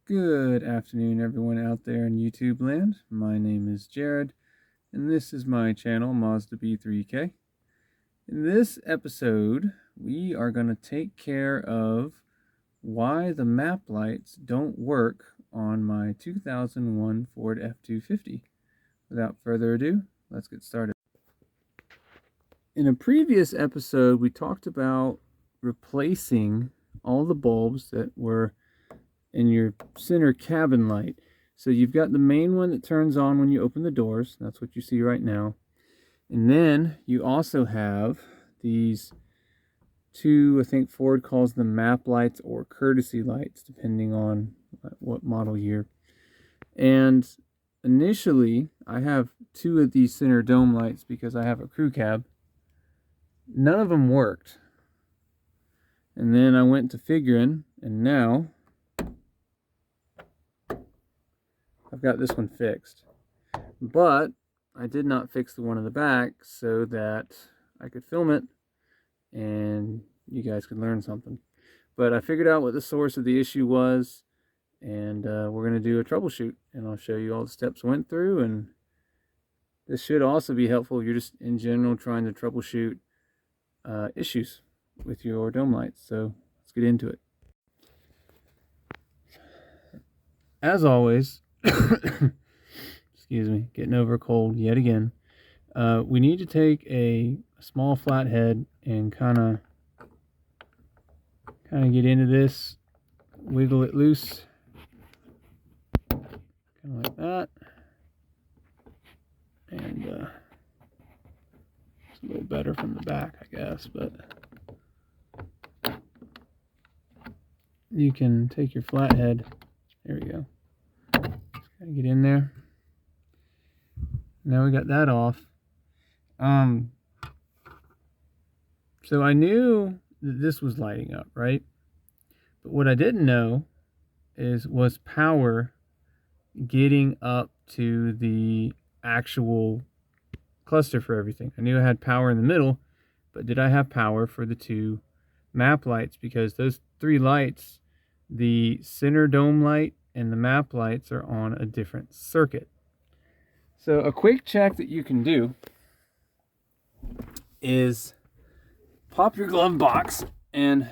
Good afternoon, everyone out there in YouTube land. My name is Jared, and this is my channel, Mazda B3K. In this episode, we are going to take care of why the map lights don't work on my 2001 Ford F-250. Without further ado, let's get started. In a previous episode, we talked about replacing all the bulbs that were in your center cabin light. So you've got the main one that turns on when you open the doors. That's what you see right now. And then you also have these two, I think Ford calls them map lights or courtesy lights, depending on what model year. And initially, I have two of these center dome lights because I have a crew cab. None of them worked. And then I went to figuring, and now I've got this one fixed. But I did not fix the one in the back so that I could film it and you guys could learn something. But I figured out what the source of the issue was, and we're going to do a troubleshoot, and I'll show you all the steps I went through. And this should also be helpful if you're just in general trying to troubleshoot issues with your dome lights. So let's get into it. As always, excuse me, getting over a cold yet again. We need to take a small flathead and kind of get into this, wiggle it loose, kind of like that, and it's a little better from the back, I guess, but you can take your flathead. There we go. Just gotta get in there. Now we got that off. So I knew that this was lighting up, right? But what I didn't know was power getting up to the actual cluster for everything. I knew I had power in the middle, but did I have power for the two map lights? Because those three lights, the center dome light and the map lights, are on a different circuit. So a quick check that you can do is pop your glove box, and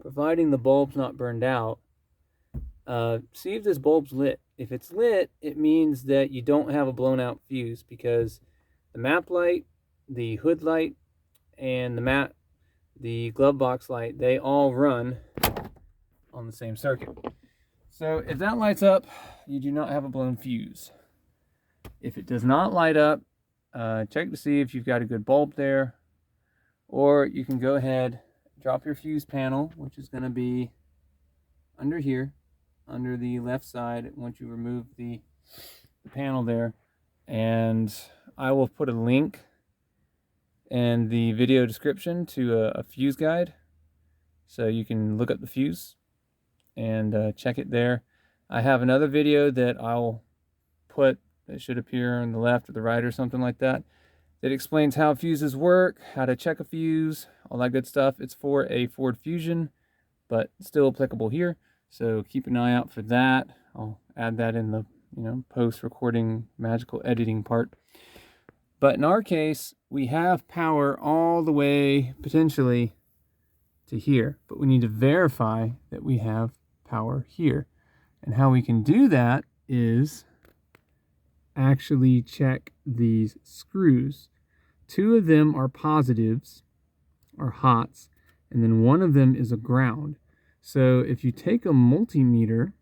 providing the bulb's not burned out, see if this bulb's lit. If it's lit, it means that you don't have a blown out fuse, because the map light, the hood light, and the glove box light, they all run on the same circuit. So if that lights up, you do not have a blown fuse. If it does not light up, check to see if you've got a good bulb there, or you can go ahead, drop your fuse panel, which is going to be under here, under the left side once you remove the panel there. And I will put a link in the video description to a fuse guide, so you can look up the fuse and check it there. I have another video that I'll put, that should appear on the left or the right or something like that, that explains how fuses work, how to check a fuse, all that good stuff. It's for a Ford Fusion, but still applicable here. So keep an eye out for that. I'll add that in the post-recording magical editing part. But in our case, we have power all the way potentially to here, but we need to verify that we have power here. And how we can do that is actually check these screws. Two of them are positives, or hots, and then one of them is a ground. So if you take a multimeter,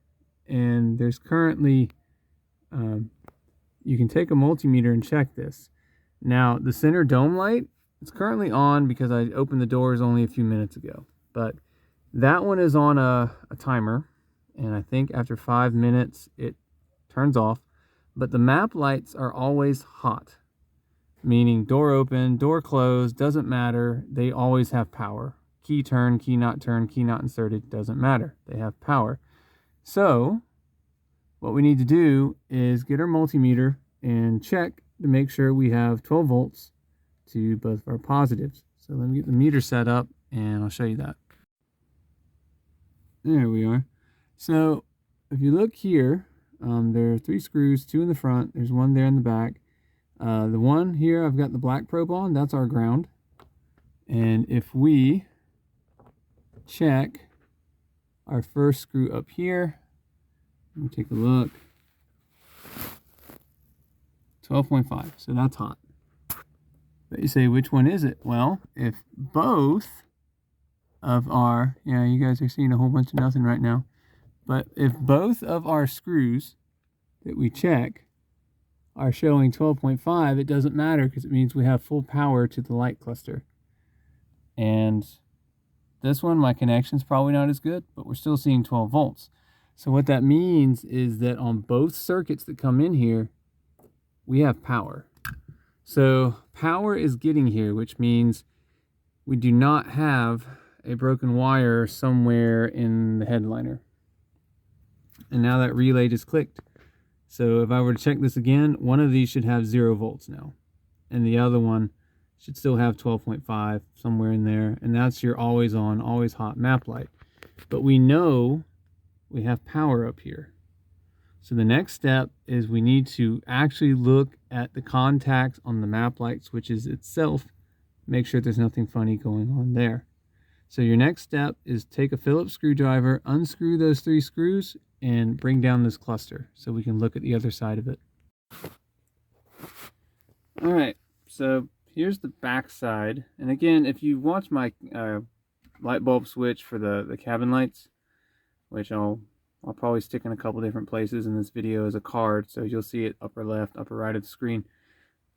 and there's currently, you can take a multimeter and check this. Now the center dome light, it's currently on because I opened the doors only a few minutes ago, but that one is on a timer, and I think after 5 minutes it turns off. But the map lights are always hot, meaning door open, door closed, doesn't matter. They always have power. Key turn, key not inserted, doesn't matter. They have power. So what we need to do is get our multimeter and check to make sure we have 12 volts to both of our positives. So let me get the meter set up and I'll show you that. There we are. So if you look here, there are 3 screws, 2 in the front, there's 1 there in the back. The one here I've got the black probe on, that's our ground. And if we check our first screw up here, let me take a look, 12.5, so that's hot. But you say, which one is it? Well, if both of our, yeah, you guys are seeing a whole bunch of nothing right now, but if both of our screws that we check are showing 12.5, it doesn't matter because it means we have full power to the light cluster. And this one, my connection's probably not as good, but we're still seeing 12 volts. So what that means is that on both circuits that come in here, we have power. So power is getting here, which means we do not have a broken wire somewhere in the headliner. And now that relay just clicked. So if I were to check this again, one of these should have 0 volts now. And the other one should still have 12.5 somewhere in there. And that's your always on, always hot map light. But we know we have power up here. So the next step is we need to actually look at the contacts on the map light switches itself. Make sure there's nothing funny going on there. So your next step is take a Phillips screwdriver, unscrew those 3 screws, and bring down this cluster so we can look at the other side of it. All right, so here's the back side. And again, if you watch my light bulb switch for the cabin lights, which I'll probably stick in a couple different places in this video as a card, so you'll see it upper left, upper right of the screen.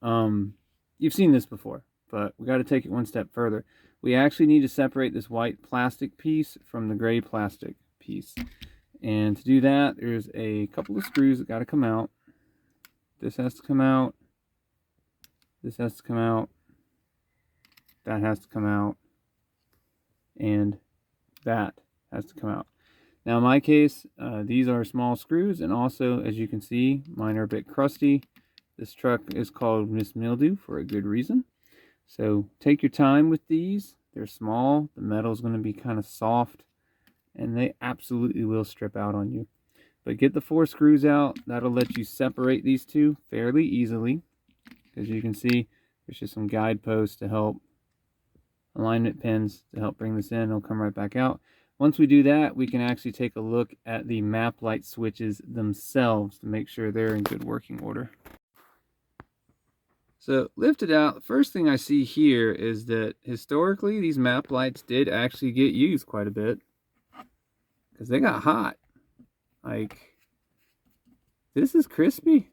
You've seen this before, but we got to take it one step further. We actually need to separate this white plastic piece from the gray plastic piece. And to do that, there's a couple of screws that got to come out. This has to come out. This has to come out. That has to come out. And that has to come out. Now in my case, these are small screws, and also, as you can see, mine are a bit crusty. This truck is called Miss Mildew for a good reason. So take your time with these. They're small. The metal is going to be kind of soft, and they absolutely will strip out on you. But get the 4 screws out. That'll let you separate these two fairly easily. As you can see, there's just some guideposts to help, alignment pins to help bring this in. It'll come right back out. Once we do that, we can actually take a look at the map light switches themselves to make sure they're in good working order. So lifted out, the first thing I see here is that historically these map lights did actually get used quite a bit because they got hot. Like, this is crispy.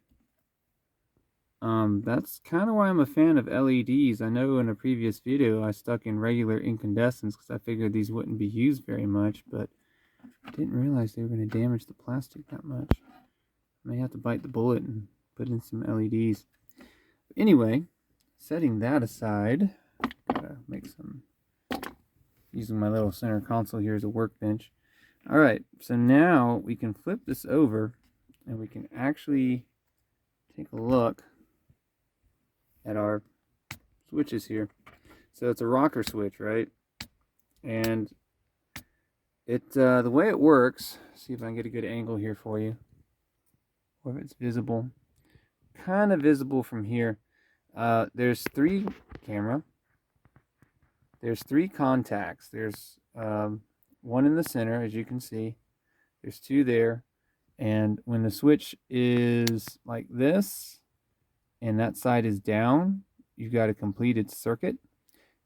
That's kind of why I'm a fan of LEDs. I know in a previous video I stuck in regular incandescents because I figured these wouldn't be used very much, but I didn't realize they were going to damage the plastic that much. I may have to bite the bullet and put in some LEDs. Anyway, setting that aside, gotta make some, using my little center console here as a workbench. Alright, so now we can flip this over and we can actually take a look at our switches here. So it's a rocker switch, right? And it the way it works, see if I can get a good angle here for you, or if it's visible. Kind of visible from here. There's 3 there's 3 contacts. There's 1 in the center, as you can see. There's 2 there, and when the switch is like this and that side is down, you've got a completed circuit,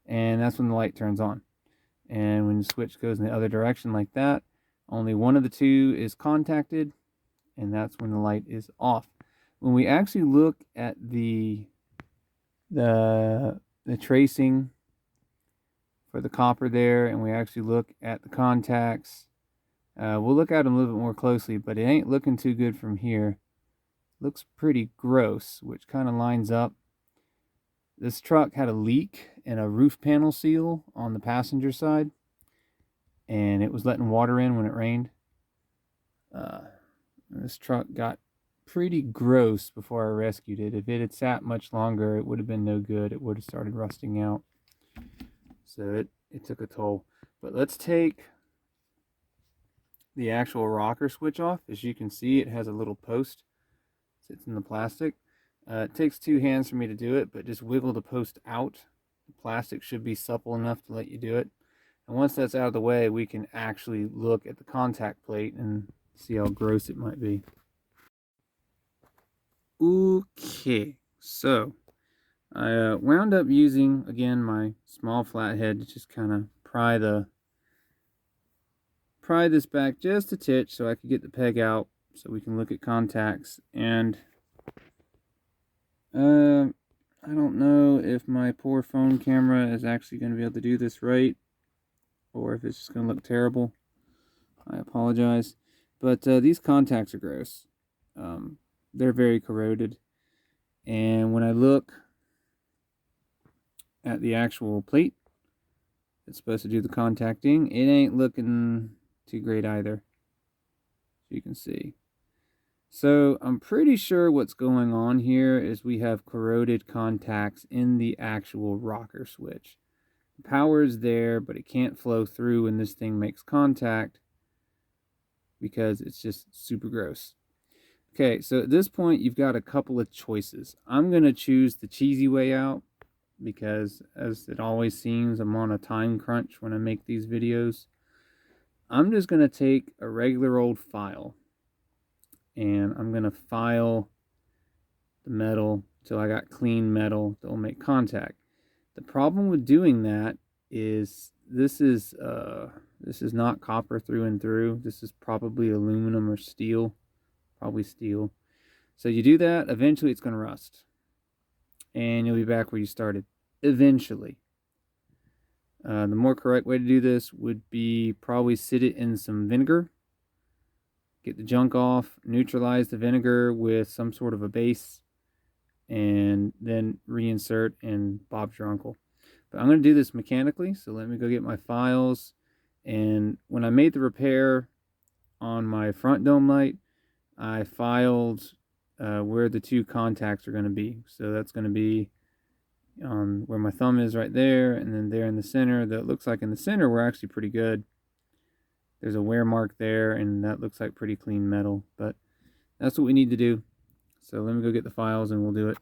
and that's when the light turns on. And when the switch goes in the other direction like that, only one of the 2 is contacted, and that's when the light is off. When we actually look at the tracing for the copper there, and we actually look at the contacts, we'll look at them a little bit more closely, but it ain't looking too good from here. Looks pretty gross, which kind of lines up. This truck had a leak in a roof panel seal on the passenger side, and it was letting water in when it rained. This truck got pretty gross before I rescued it. If it had sat much longer, it would have been no good. It would have started rusting out. So it took a toll. But let's take the actual rocker switch off. As you can see, it has a little post, sits in the plastic. It takes 2 hands for me to do it, but just wiggle the post out. The plastic should be supple enough to let you do it. And once that's out of the way, we can actually look at the contact plate and see how gross it might be. Okay, so I wound up using, again, my small flathead to just kind of pry this back just a titch so I could get the peg out so we can look at contacts. And I don't know if my poor phone camera is actually going to be able to do this right, or if it's just going to look terrible. I apologize. But these contacts are gross. They're very corroded. And when I look at the actual plate it's supposed to do the contacting, it ain't looking too great either, as you can see. So I'm pretty sure what's going on here is we have corroded contacts in the actual rocker switch. The power is there, but it can't flow through when this thing makes contact because it's just super gross. Okay, so at this point you've got a couple of choices. I'm going to choose the cheesy way out because, as it always seems, I'm on a time crunch when I make these videos. I'm just going to take a regular old file and I'm going to file the metal till I got clean metal that will make contact. The problem with doing that is this is not copper through and through. This is probably aluminum or steel, probably steel. So you do that, eventually it's going to rust and you'll be back where you started eventually. The more correct way to do this would be probably sit it in some vinegar, get the junk off, neutralize the vinegar with some sort of a base, and then reinsert and Bob's your uncle. But I'm going to do this mechanically, so let me go get my files. And when I made the repair on my front dome light, I filed where the 2 contacts are going to be. So that's going to be on where my thumb is right there, and then there in the center. That looks like in the center we're actually pretty good. There's a wear mark there, and that looks like pretty clean metal, but that's what we need to do. So let me go get the files and we'll do it.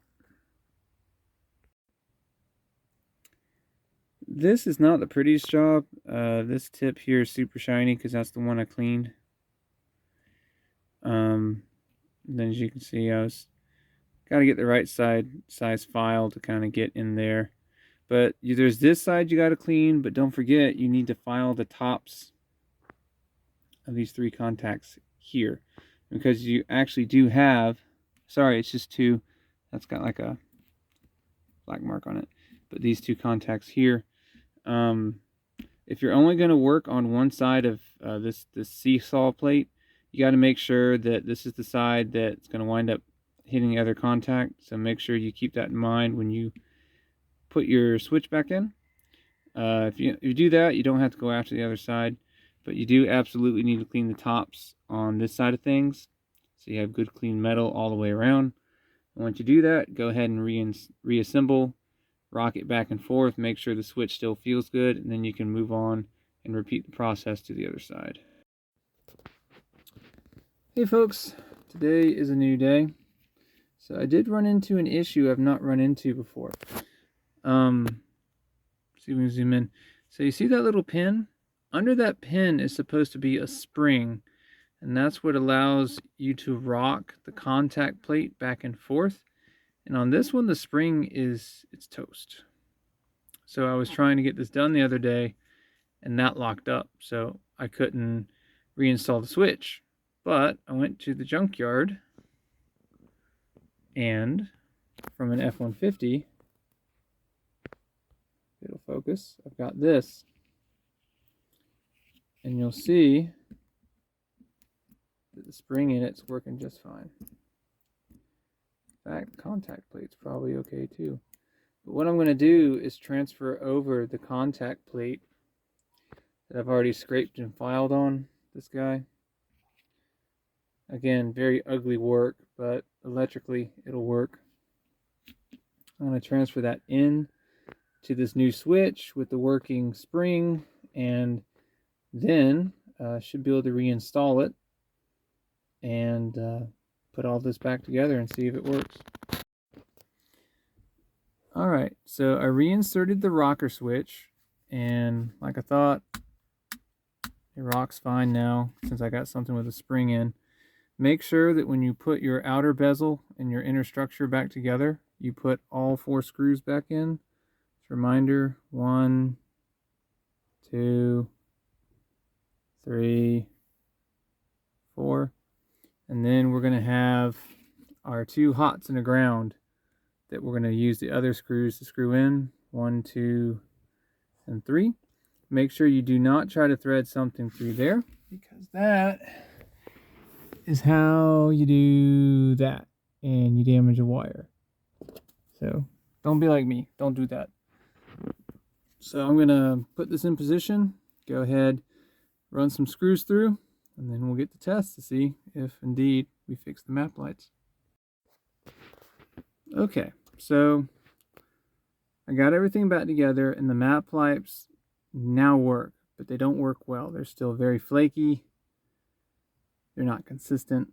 This is not the prettiest job. This tip here is super shiny because that's the one I cleaned. Then as you can see, I was got to get the right size file to kind of get in there. But there's this side you got to clean, but don't forget you need to file the tops of these 3 contacts here, because you actually do have, sorry, it's just 2, that's got like a black mark on it, but these 2 contacts here, if you're only going to work on one side of this seesaw plate, you got to make sure that this is the side that's going to wind up hitting the other contact. So make sure you keep that in mind when you put your switch back in. If you do that, you don't have to go after the other side, but you do absolutely need to clean the tops on this side of things so you have good clean metal all the way around. And once you do that, go ahead and reassemble, rock it back and forth, make sure the switch still feels good, and then you can move on and repeat the process to the other side. Hey folks, today is a new day. So I did run into an issue I've not run into before. See if we can zoom in. So you see that little pin? Under that pin is supposed to be a spring, and that's what allows you to rock the contact plate back and forth. And on this one, the spring it's toast. So I was trying to get this done the other day, and that locked up, so I couldn't reinstall the switch. But I went to the junkyard, and from an F-150, it'll focus, I've got this, and you'll see that the spring in it's working just fine. In fact, the contact plate's probably okay too. But what I'm going to do is transfer over the contact plate that I've already scraped and filed on this guy. Again, very ugly work, but electrically it'll work. I'm going to transfer that in to this new switch with the working spring, and then should be able to reinstall it and put all this back together and see if it works. Alright, so I reinserted the rocker switch, and like I thought, it rocks fine now since I got something with a spring in. Make sure that when you put your outer bezel and your inner structure back together, you put all 4 screws back in. Just a reminder, 1, 2, 3, 4. And then we're going to have our 2 hots and a ground that we're going to use the other screws to screw in. 1, 2, and 3. Make sure you do not try to thread something through there, because that is how you do that and you damage a wire. So don't be like me, don't do that. So I'm gonna put this in position, go ahead, run some screws through, and then we'll get the test to see if indeed we fix the map lights. Okay, so I got everything back together, and the map lights now work, but they don't work well. They're still very flaky. They're not consistent.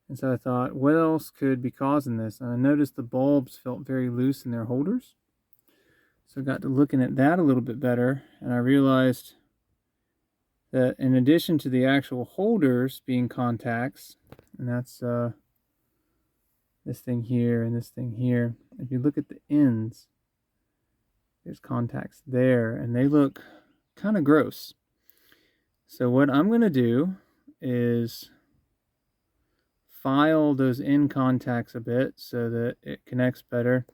And so I thought, what else could be causing this? And I noticed the bulbs felt very loose in their holders. So I got to looking at that a little bit better, and I realized that in addition to the actual holders being contacts, and that's this thing here and this thing here, if you look at the ends, there's contacts there, and they look kind of gross. So what I'm going to do is file those end contacts a bit so that it connects better.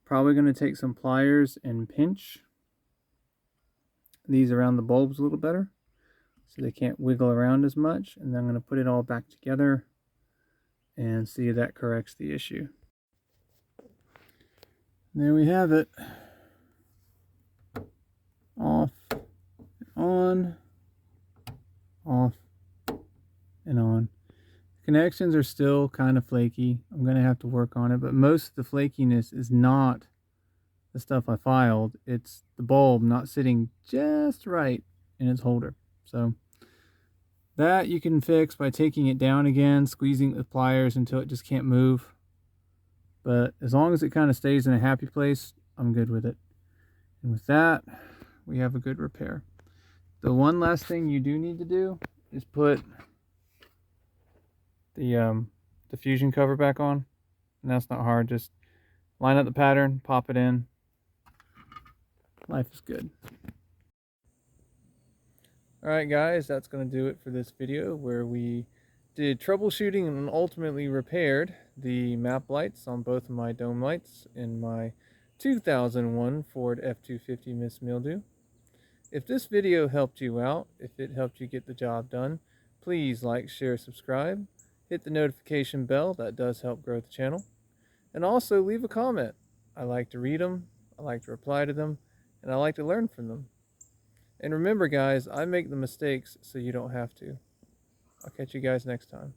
Probably going to take some pliers and pinch these around the bulbs a little better so they can't wiggle around as much, and then I'm going to put it all back together and see if that corrects the issue. There we have it. Off, on, off, and on. Connections are still kind of flaky. I'm going to have to work on it, but most of the flakiness is not the stuff I filed. It's the bulb not sitting just right in its holder. So that you can fix by taking it down again, squeezing it with pliers until it just can't move. But as long as it kind of stays in a happy place, I'm good with it. And with that, we have a good repair. The one last thing you do need to do is put the fusion cover back on, and that's not hard. Just line up the pattern, pop it in. Life is good. Alright guys, that's going to do it for this video where we did troubleshooting and ultimately repaired the map lights on both of my dome lights in my 2001 Ford F-250 Miss Mildew. If this video helped you out, if it helped you get the job done, please like, share, subscribe. Hit the notification bell, that does help grow the channel. And also leave a comment. I like to read them, I like to reply to them, and I like to learn from them. And remember guys, I make the mistakes so you don't have to. I'll catch you guys next time.